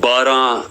12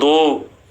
2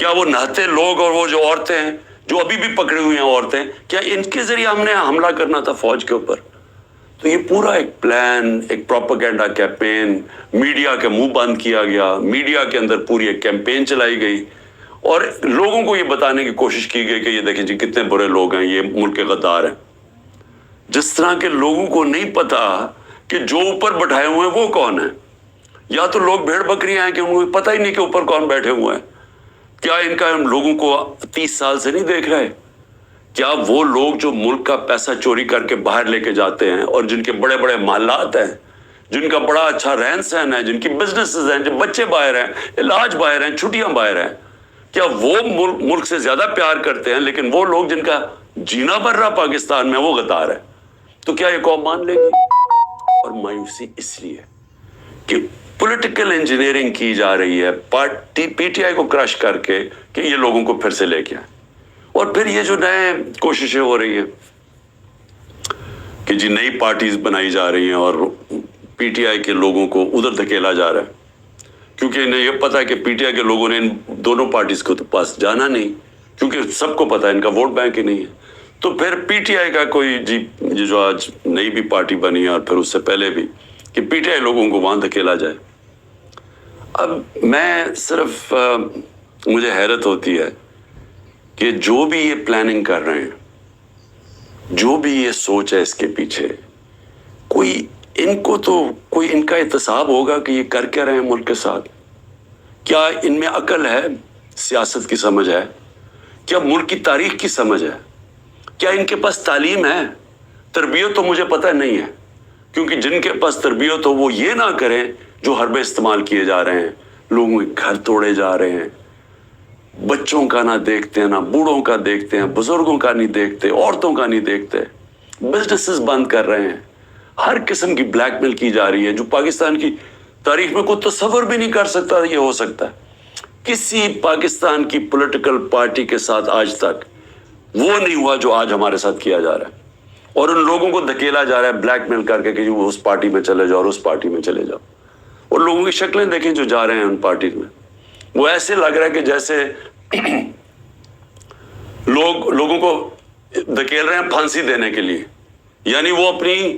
کیا وہ نہتے لوگ اور وہ جو عورتیں ہیں جو ابھی بھی پکڑی ہوئی ہیں عورتیں، کیا ان کے ذریعے ہم نے حملہ کرنا تھا فوج کے اوپر؟ تو یہ پورا ایک پلان، ایک پروپیگنڈا کیمپین، میڈیا کے منہ بند کیا گیا، میڈیا کے اندر پوری ایک کیمپین چلائی گئی اور لوگوں کو یہ بتانے کی کوشش کی گئی کہ یہ دیکھیں جی کتنے برے لوگ ہیں، یہ ملک کے غدار ہیں. جس طرح کے لوگوں کو نہیں پتا کہ جو اوپر بٹھائے ہوئے ہیں وہ کون ہیں. یا تو لوگ بھیڑ بکریاں ہیں کہ ان کو پتہ ہی نہیں کہ اوپر کون بیٹھے ہوئے ہیں. کیا ان کا ہم لوگوں کو 30 سال سے نہیں دیکھ رہے؟ کیا وہ لوگ جو ملک کا پیسہ چوری کر کے باہر لے کے جاتے ہیں اور جن کے بڑے بڑے محلات ہیں، جن کا بڑا اچھا رہن سہن ہے، جن کی بزنسز ہیں، جو بچے باہر ہیں، علاج باہر ہیں، چھٹیاں باہر ہیں، کیا وہ ملک سے زیادہ پیار کرتے ہیں؟ لیکن وہ لوگ جن کا جینا بھر رہا پاکستان میں وہ غدار ہے. تو کیا یہ قوم مان لے گی؟ اور مایوسی اس لیے کہ پولیٹیکل انجینئرنگ کی جا رہی ہے پی ٹی آئی کو کرش کر کے کہ یہ لوگوں کو پھر سے لے کے آئے. اور پھر یہ جو نئے کوششیں ہو رہی ہیں کہ جی نئی پارٹیز بنائی جا رہی ہیں اور پی ٹی آئی کے لوگوں کو ادھر دھکیلا جا رہا ہے، کیونکہ انہیں یہ پتا ہے کہ پی ٹی آئی کے لوگوں نے ان دونوں پارٹیز کو تو پاس جانا نہیں، کیونکہ سب کو پتا ہے ان کا ووٹ بینک ہی نہیں ہے. تو پھر پی ٹی آئی کا کوئی جی یہ جو آج نئی بھی پارٹی بنی ہے اور پھر اس سے پہلے بھی کہ پی ٹی آئی لوگوں کو وہاں دھکیلا جائے. اب میں صرف مجھے حیرت ہوتی ہے کہ جو بھی یہ پلاننگ کر رہے ہیں، جو بھی یہ سوچ ہے اس کے پیچھے، کوئی ان کو تو کوئی ان کا احتساب ہوگا کہ یہ کر کے رہے ہیں ملک کے ساتھ. کیا ان میں عقل ہے، سیاست کی سمجھ ہے، کیا ملک کی تاریخ کی سمجھ ہے، کیا ان کے پاس تعلیم ہے؟ تربیت تو مجھے پتہ نہیں ہے، کیونکہ جن کے پاس تربیت ہو وہ یہ نہ کریں جو حربے استعمال کیے جا رہے ہیں، لوگوں کے گھر توڑے جا رہے ہیں، بچوں کا نہ دیکھتے ہیں، نہ بوڑھوں کا دیکھتے ہیں، بزرگوں کا نہیں دیکھتے، عورتوں کا نہیں دیکھتے، بزنسز بند کر رہے ہیں، ہر قسم کی بلیک میل کی جا رہی ہے جو پاکستان کی تاریخ میں کوئی تصور بھی نہیں کر سکتا یہ ہو سکتا ہے. کسی پاکستان کی پولیٹیکل پارٹی کے ساتھ آج تک وہ نہیں ہوا جو آج ہمارے ساتھ کیا جا رہا ہے. اور ان لوگوں کو دھکیلا جا رہا ہے بلیک میل کر کے کہ وہ اس پارٹی میں چلے جاؤ اور اس پارٹی میں چلے جاؤ. اور لوگوں کی شکلیں دیکھیں جو جا رہے ہیں ان پارٹیز میں، وہ ایسے لگ رہا ہے کہ جیسے لوگوں کو دھکیل رہے ہیں پھانسی دینے کے لیے، یعنی وہ اپنی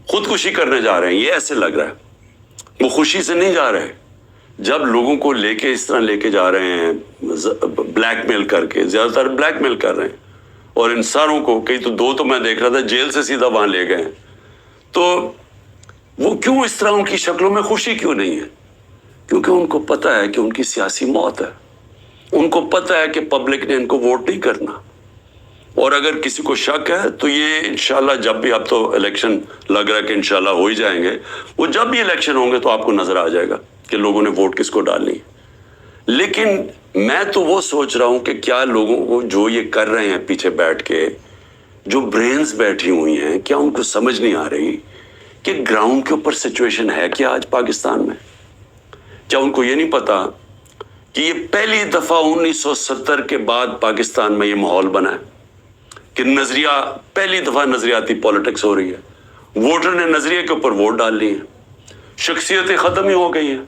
خودکشی کرنے جا رہے ہیں. یہ ایسے لگ رہا ہے، وہ خوشی سے نہیں جا رہے. جب لوگوں کو لے کے اس طرح لے کے جا رہے ہیں بلیک میل کر کے، زیادہ تر بلیک میل کر رہے ہیں، اور انسانوں کو کئی تو 2 تو میں دیکھ رہا تھا جیل سے سیدھا وہاں لے گئے ہیں، تو وہ کیوں اس طرح ان کی شکلوں میں خوشی کیوں نہیں ہے؟ کیونکہ ان کو پتہ ہے کہ ان کی سیاسی موت ہے. ان کو پتہ ہے کہ پبلک نے ان کو ووٹ نہیں کرنا. اور اگر کسی کو شک ہے تو یہ انشاءاللہ جب بھی، اب تو الیکشن لگ رہا ہے کہ انشاءاللہ ہو ہی جائیں گے، وہ جب بھی الیکشن ہوں گے تو آپ کو نظر آ جائے گا کہ لوگوں نے ووٹ کس کو ڈالنی. لیکن میں تو وہ سوچ رہا ہوں کہ کیا لوگوں کو جو یہ کر رہے ہیں پیچھے بیٹھ کے، جو برینز بیٹھی ہوئی ہیں، کیا ان کو سمجھ نہیں آ رہی کہ گراؤنڈ کے اوپر سچویشن ہے کیا آج پاکستان میں؟ کیا ان کو یہ نہیں پتا کہ یہ پہلی دفعہ 1970 کے بعد پاکستان میں یہ ماحول بنا ہے کہ نظریہ، پہلی دفعہ نظریاتی پولیٹکس ہو رہی ہے. ووٹر نے نظریے کے اوپر ووٹ ڈال لی ہیں، شخصیتیں ختم ہی ہو گئی ہیں.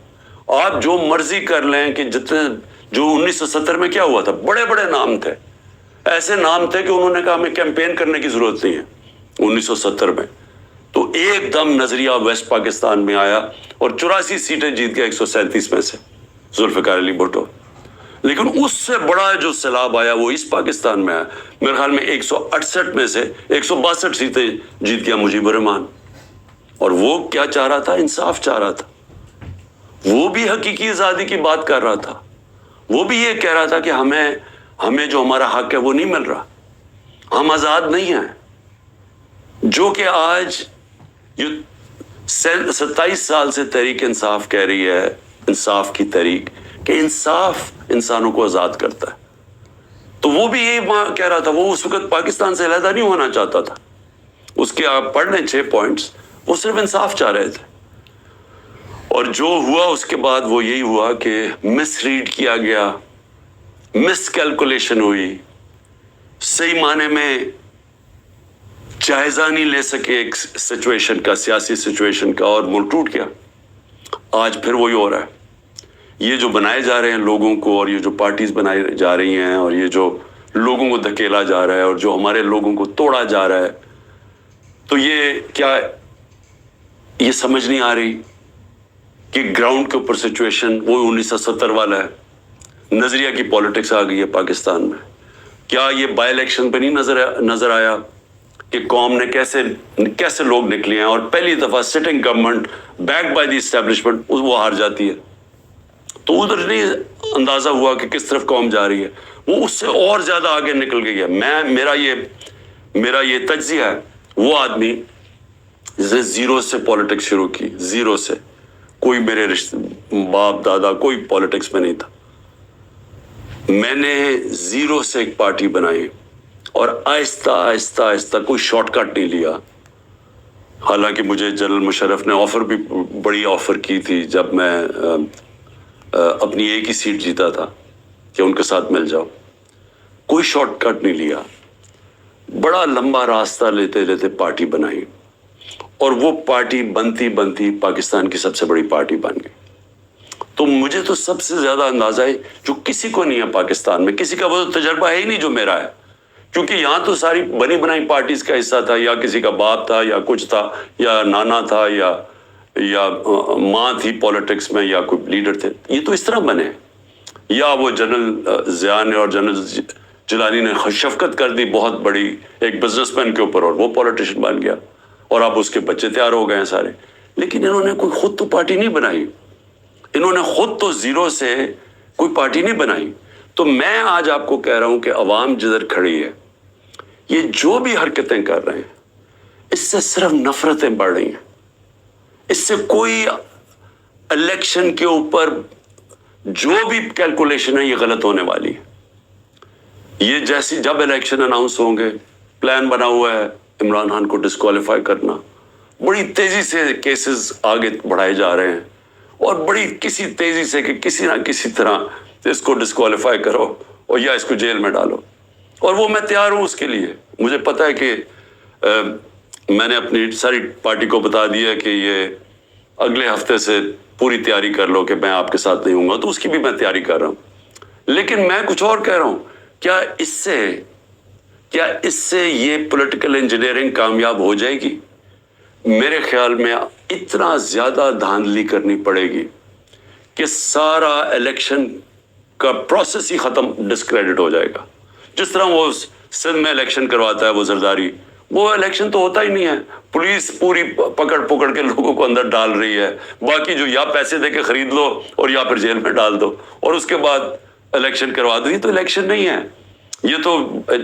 آپ جو مرضی کر لیں کہ جتنے جو 1970 میں کیا ہوا تھا، بڑے بڑے نام تھے، ایسے نام تھے کہ انہوں نے کہا ہمیں کیمپین کرنے کی ضرورت نہیں ہے 1970 میں. تو ایک دم نظریہ ویسٹ پاکستان میں آیا اور 84 سیٹیں جیت گیا 137 میں سے ذوالفقار علی بھٹو. لیکن اس سے بڑا جو سیلاب آیا وہ اس پاکستان میں آیا. میرے خیال میں 168 میں سے 162 سیٹیں جیت گیا مجیب الرحمان. اور وہ کیا چاہ رہا تھا؟ انصاف چاہ رہا تھا. وہ بھی حقیقی آزادی کی بات کر رہا تھا. وہ بھی یہ کہہ رہا تھا کہ ہمیں جو ہمارا حق ہے وہ نہیں مل رہا، ہم آزاد نہیں ہیں. جو کہ آج یہ 27 سال سے تحریک انصاف کہہ رہی ہے، انصاف کی تحریک، کہ انصاف انسانوں کو آزاد کرتا ہے. تو وہ بھی یہی کہہ رہا تھا. وہ اس وقت پاکستان سے علیحدہ نہیں ہونا چاہتا تھا. اس کے آپ پڑھ لیں 6 پوائنٹس، وہ صرف انصاف چاہ رہے تھے. اور جو ہوا اس کے بعد وہ یہی ہوا کہ مس ریڈ کیا گیا، مس کیلکولیشن ہوئی، صحیح معنی میں جائزہ نہیں لے سکے ایک سچویشن کا، سیاسی سچویشن کا، اور ملک ٹوٹ گیا. آج پھر وہی ہو رہا ہے یہ جو بنائے جا رہے ہیں لوگوں کو، اور یہ جو پارٹیز بنائی جا رہی ہیں، اور یہ جو لوگوں کو دھکیلا جا رہا ہے، اور جو ہمارے لوگوں کو توڑا جا رہا ہے، تو یہ کیا یہ سمجھ نہیں آ رہی کہ گراؤنڈ کے اوپر سچویشن وہ 1970 والا ہے؟ نظریہ کی پالیٹکس آ گئی ہے پاکستان میں. کیا یہ بائی الیکشن پہ نہیں نظر آیا کہ قوم نے کیسے لوگ نکلے ہیں، اور پہلی دفعہ sitting government back by the establishment وہ ہار جاتی ہے؟ تو ادھر نہیں اندازہ ہوا کہ کس طرف قوم جا رہی ہے. وہ اس سے اور زیادہ آگے نکل گئی ہے. میرا یہ تجزیہ ہے. وہ آدمی جس نے زیرو سے پالیٹکس شروع کی، زیرو سے، کوئی میرے باپ دادا کوئی پالیٹکس میں نہیں تھا. میں نے زیرو سے ایک پارٹی بنائی، اور آہستہ آہستہ آہستہ کوئی شارٹ کٹ نہیں لیا. حالانکہ مجھے جنرل مشرف نے آفر بھی بڑی آفر کی تھی جب میں اپنی ایک ہی سیٹ جیتا تھا کہ ان کے ساتھ مل جاؤ. کوئی شارٹ کٹ نہیں لیا، بڑا لمبا راستہ لیتے لیتے پارٹی بنائی، اور وہ پارٹی بنتی بنتی پاکستان کی سب سے بڑی پارٹی بن گئی. تو مجھے تو سب سے زیادہ اندازہ ہے جو کسی کو نہیں ہے پاکستان میں، کسی کا وہ تجربہ ہے ہی نہیں جو میرا ہے. کیونکہ یہاں تو ساری بنی بنائی پارٹیز کا حصہ تھا، یا کسی کا باپ تھا، یا کچھ تھا، یا نانا تھا، یا ماں تھی پالیٹکس میں، یا کوئی لیڈر تھے. یہ تو اس طرح بنے. یا وہ جنرل ضیاء نے اور جنرل جیلانی نے شفقت کر دی بہت بڑی ایک بزنس مین کے اوپر، اور وہ پولیٹیشین بن گیا، اور اب اس کے بچے تیار ہو گئے ہیں سارے. لیکن انہوں نے کوئی خود تو پارٹی نہیں بنائی، انہوں نے خود تو زیرو سے کوئی پارٹی نہیں بنائی. تو میں آج آپ کو کہہ رہا ہوں کہ عوام جدھر کھڑی ہے، یہ جو بھی حرکتیں کر رہے ہیں، اس سے صرف نفرتیں بڑھ رہی ہیں. اس سے کوئی الیکشن کے اوپر جو بھی کیلکولیشن ہے یہ غلط ہونے والی ہے. یہ جیسی جب الیکشن اناؤنس ہوں گے، پلان بنا ہوا ہے عمران خان کو ڈسکوالیفائی کرنا. بڑی تیزی سے کیسز آگے بڑھائے جا رہے ہیں، اور بڑی کسی تیزی سے کہ کسی نہ کسی طرح اس کو ڈسکوالیفائی کرو اور یا اس کو جیل میں ڈالو. اور وہ میں تیار ہوں اس کے لیے. مجھے پتا ہے کہ میں نے اپنی ساری پارٹی کو بتا دیا کہ یہ اگلے ہفتے سے پوری تیاری کر لو کہ میں آپ کے ساتھ نہیں ہوں گا، تو اس کی بھی میں تیاری کر رہا ہوں. لیکن میں کچھ اور کہہ رہا ہوں، کیا اس سے یہ پولیٹیکل انجینئرنگ کامیاب ہو جائے گی؟ میرے خیال میں اتنا زیادہ دھاندلی کرنی پڑے گی کہ سارا الیکشن کا پروسیس ہی ختم، ڈسکریڈٹ ہو جائے گا. جس طرح وہ سندھ میں الیکشن کرواتا ہے وہ زرداری، وہ الیکشن تو ہوتا ہی نہیں ہے. پولیس پوری پکڑ کے لوگوں کو اندر ڈال رہی ہے. باقی جو یا پیسے دے کے خرید لو اور یا پھر جیل میں ڈال دو، اور اس کے بعد الیکشن کروا دو. یہ تو الیکشن نہیں ہے. یہ تو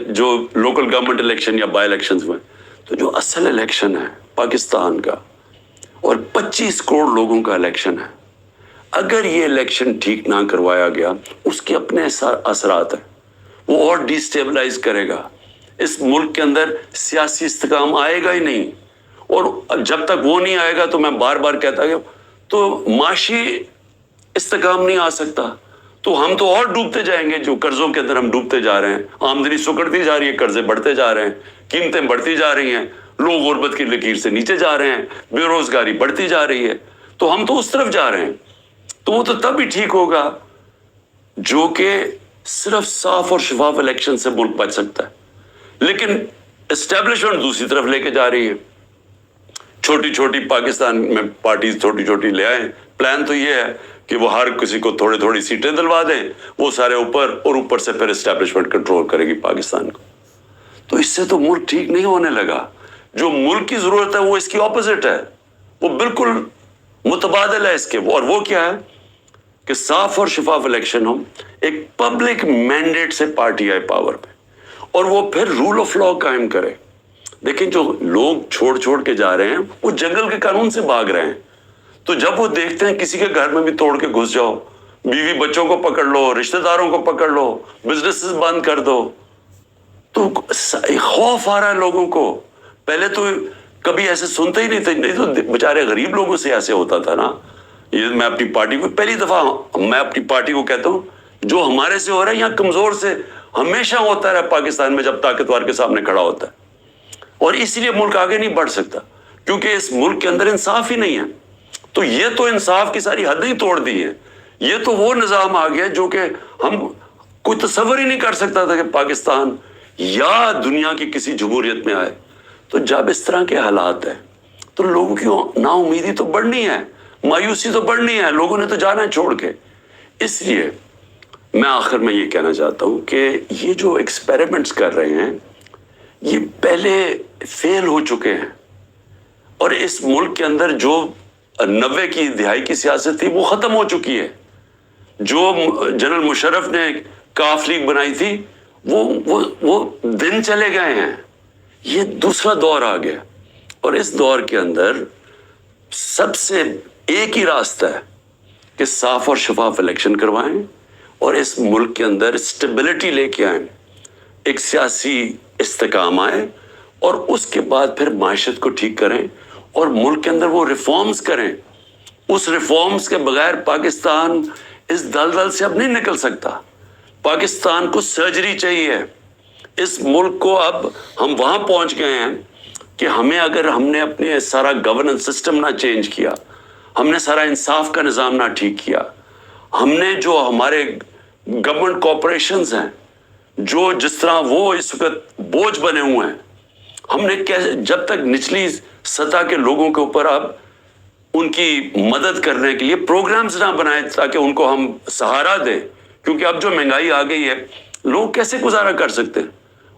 جو لوکل گورنمنٹ الیکشن یا بائی الیکشنز میں، تو جو اصل الیکشن ہے پاکستان کا، اور 25 کروڑ لوگوں کا الیکشن ہے، اگر یہ الیکشن ٹھیک نہ کروایا گیا، اس کے اپنے اثرات ہیں. وہ اور ڈی سٹیبلائز کرے گا. اس ملک کے اندر سیاسی استحکام آئے گا ہی نہیں، اور جب تک وہ نہیں آئے گا تو میں بار بار کہتا ہوں تو معاشی استحکام نہیں آ سکتا. تو ہم تو اور ڈوبتے جائیں گے. جو قرضوں کے اندر ہم ڈوبتے جا رہے ہیں، آمدنی سکڑتی جا رہی ہے، قرضے بڑھتے جا رہے ہیں، قیمتیں بڑھتی جا رہی ہیں، لوگ غربت کی لکیر سے نیچے جا رہے ہیں، بے روزگاری بڑھتی جا رہی ہے. تو ہم تو اس طرف جا رہے ہیں. تو وہ تو تب ہی ٹھیک ہوگا جو کہ صرف صاف اور شفاف الیکشن سے ملک بچ سکتا ہے. لیکن اسٹیبلشمنٹ دوسری طرف لے کے جا رہی ہے. چھوٹی چھوٹی پاکستان میں پارٹیز چھوٹی چھوٹی لے آئیں. پلان تو یہ ہے کہ وہ ہر کسی کو تھوڑی سیٹیں دلوا دیں، وہ سارے اوپر، اور اوپر سے پھر اسٹیبلشمنٹ کنٹرول کرے گی پاکستان کو. تو اس سے تو ملک ٹھیک نہیں ہونے لگا. جو ملک کی ضرورت ہے وہ اس کی اپوزٹ ہے، وہ بالکل متبادل ہے اس کے. اور وہ کیا ہے کہ صاف اور شفاف الیکشن ہو، ایک پبلک مینڈیٹ سے پارٹی آئے پاور پہ، اور وہ پھر رول آف لا قائم کرے. لیکن جو لوگ چھوڑ کے جا رہے ہیں وہ جنگل کے قانون سے بھاگ رہے ہیں. تو جب وہ دیکھتے ہیں کسی کے گھر میں بھی توڑ کے گھس جاؤ، بیوی بچوں کو پکڑ لو، رشتہ داروں کو پکڑ لو، بزنسز بند کر دو، تو خوف آ رہا ہے لوگوں کو. پہلے تو کبھی ایسے سنتے ہی نہیں تھے. نہیں تو بیچارے غریب لوگوں سے ایسے ہوتا تھا نا. یہ میں اپنی پارٹی کو پہلی دفعہ میں اپنی پارٹی کو کہتا ہوں، جو ہمارے سے ہو رہا ہے یہاں کمزور سے ہمیشہ ہوتا رہا پاکستان میں، جب طاقتور کے سامنے کھڑا ہوتا ہے. اور اس لیے ملک آگے نہیں بڑھ سکتا، کیونکہ اس ملک کے اندر انصاف ہی نہیں ہے. تو یہ تو انصاف کی ساری حدیں توڑ دی ہیں. یہ تو وہ نظام آ گیا جو کہ ہم کوئی تصور ہی نہیں کر سکتا تھا کہ پاکستان یا دنیا کی کسی جمہوریت میں آئے. تو جب اس طرح کے حالات ہیں تو لوگوں کی نا امیدی تو بڑھنی ہے, مایوسی تو بڑھنی ہے, لوگوں نے تو جانا ہے چھوڑ کے. اس لیے میں آخر میں یہ کہنا چاہتا ہوں کہ یہ جو ایکسپیریمنٹس کر رہے ہیں یہ پہلے فیل ہو چکے ہیں, اور اس ملک کے اندر جو 90 کی دہائی کی سیاست تھی وہ ختم ہو چکی ہے. جو جنرل مشرف نے کاف لیگ بنائی تھی وہ دن چلے گئے ہیں. یہ دوسرا دور آ گیا, اور اس دور کے اندر سب سے ایک ہی راستہ ہے کہ صاف اور شفاف الیکشن کروائیں اور اس ملک کے اندر اسٹیبلٹی لے کے آئیں, ایک سیاسی استحکام آئے, اور اس کے بعد پھر معیشت کو ٹھیک کریں اور ملک کے اندر وہ ریفارمز کریں. اس ریفارمز کے بغیر پاکستان اس دلدل سے اب نہیں نکل سکتا. پاکستان کو سرجری چاہیے. اس ملک کو اب ہم وہاں پہنچ گئے ہیں کہ اگر ہم نے اپنے سارا گورننس سسٹم نہ چینج کیا, ہم نے سارا انصاف کا نظام نہ ٹھیک کیا, ہم نے جو ہمارے گورنمنٹ کارپوریشنز ہیں جو جس طرح وہ اس وقت بوجھ بنے ہوئے ہیں, ہم نے کیسے جب تک نچلی سطح کے لوگوں کے اوپر اب ان کی مدد کرنے کے لیے پروگرامز نہ بنائے تاکہ ان کو ہم سہارا دیں, کیونکہ اب جو مہنگائی آ گئی ہے لوگ کیسے گزارا کر سکتے ہیں.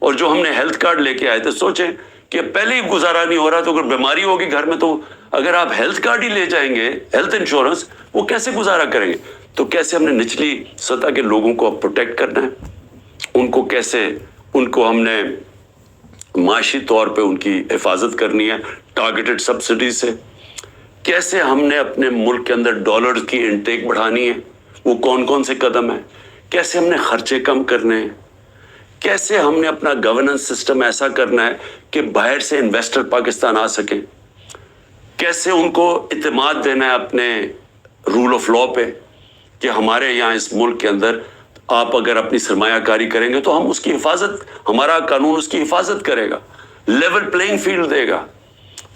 اور جو ہم نے ہیلتھ کارڈ لے کے آئے تھے, سوچیں کہ پہلے ہی گزارا نہیں ہو رہا تو اگر بیماری ہوگی گھر میں تو اگر آپ ہیلتھ کارڈ ہی لے جائیں گے, ہیلتھ انشورنس, وہ کیسے گزارا کریں گے. تو کیسے ہم نے نچلی سطح کے لوگوں کو اب پروٹیکٹ کرنا ہے, ان کو کیسے ان کو ہم نے معاشی طور پہ ان کی حفاظت کرنی ہے ٹارگیٹڈ سبسڈی سے, کیسے ہم نے اپنے ملک کے اندر ڈالرز کی انٹیک بڑھانی ہے, وہ کون کون سے قدم ہیں, کیسے ہم نے خرچے کم کرنے ہیں, کیسے ہم نے اپنا گورننس سسٹم ایسا کرنا ہے کہ باہر سے انویسٹر پاکستان آ سکیں, کیسے ان کو اعتماد دینا ہے اپنے رول آف لا پہ کہ ہمارے یہاں اس ملک کے اندر آپ اگر اپنی سرمایہ کاری کریں گے تو ہم اس کی حفاظت, ہمارا قانون اس کی حفاظت کرے گا, لیول پلینگ فیلڈ دے گا,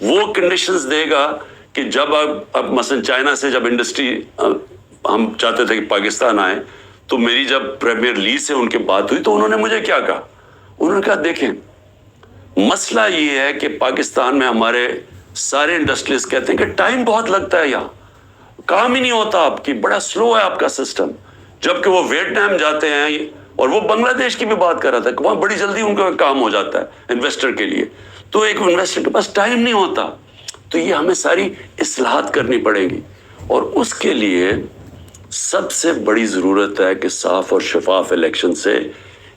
وہ کنڈیشنز دے گا کہ جب اب مثلا چائنا سے جب انڈسٹری ہم چاہتے تھے کہ پاکستان آئے, تو میری جب پریمیئر لی سے ان کے بات ہوئی تو انہوں نے مجھے کیا کہا, انہوں نے کہا دیکھیں مسئلہ یہ ہے کہ پاکستان میں ہمارے سارے انڈسٹریز کہتے ہیں کہ ٹائم بہت لگتا ہے, یہاں کام ہی نہیں ہوتا آپ کی, بڑا سلو ہے آپ کا سسٹم. جبکہ وہ ویتنام جاتے ہیں, اور وہ بنگلہ دیش کی بھی بات کر رہا تھا کہ وہاں بڑی جلدی ان کا کام ہو جاتا ہے انویسٹر کے لیے. تو ایک انویسٹر کے پاس ٹائم نہیں ہوتا. تو یہ ہمیں ساری اصلاحات کرنی پڑے گی, اور اس کے لیے سب سے بڑی ضرورت ہے کہ صاف اور شفاف الیکشن سے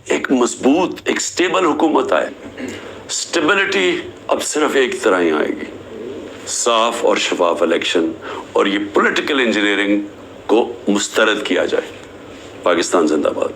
ایک مضبوط, ایک سٹیبل حکومت آئے. سٹیبلٹی اب صرف ایک طرح ہی آئے گی, صاف اور شفاف الیکشن, اور یہ پولیٹیکل انجینئرنگ کو مسترد کیا جائے. پاکستان زندہ باد.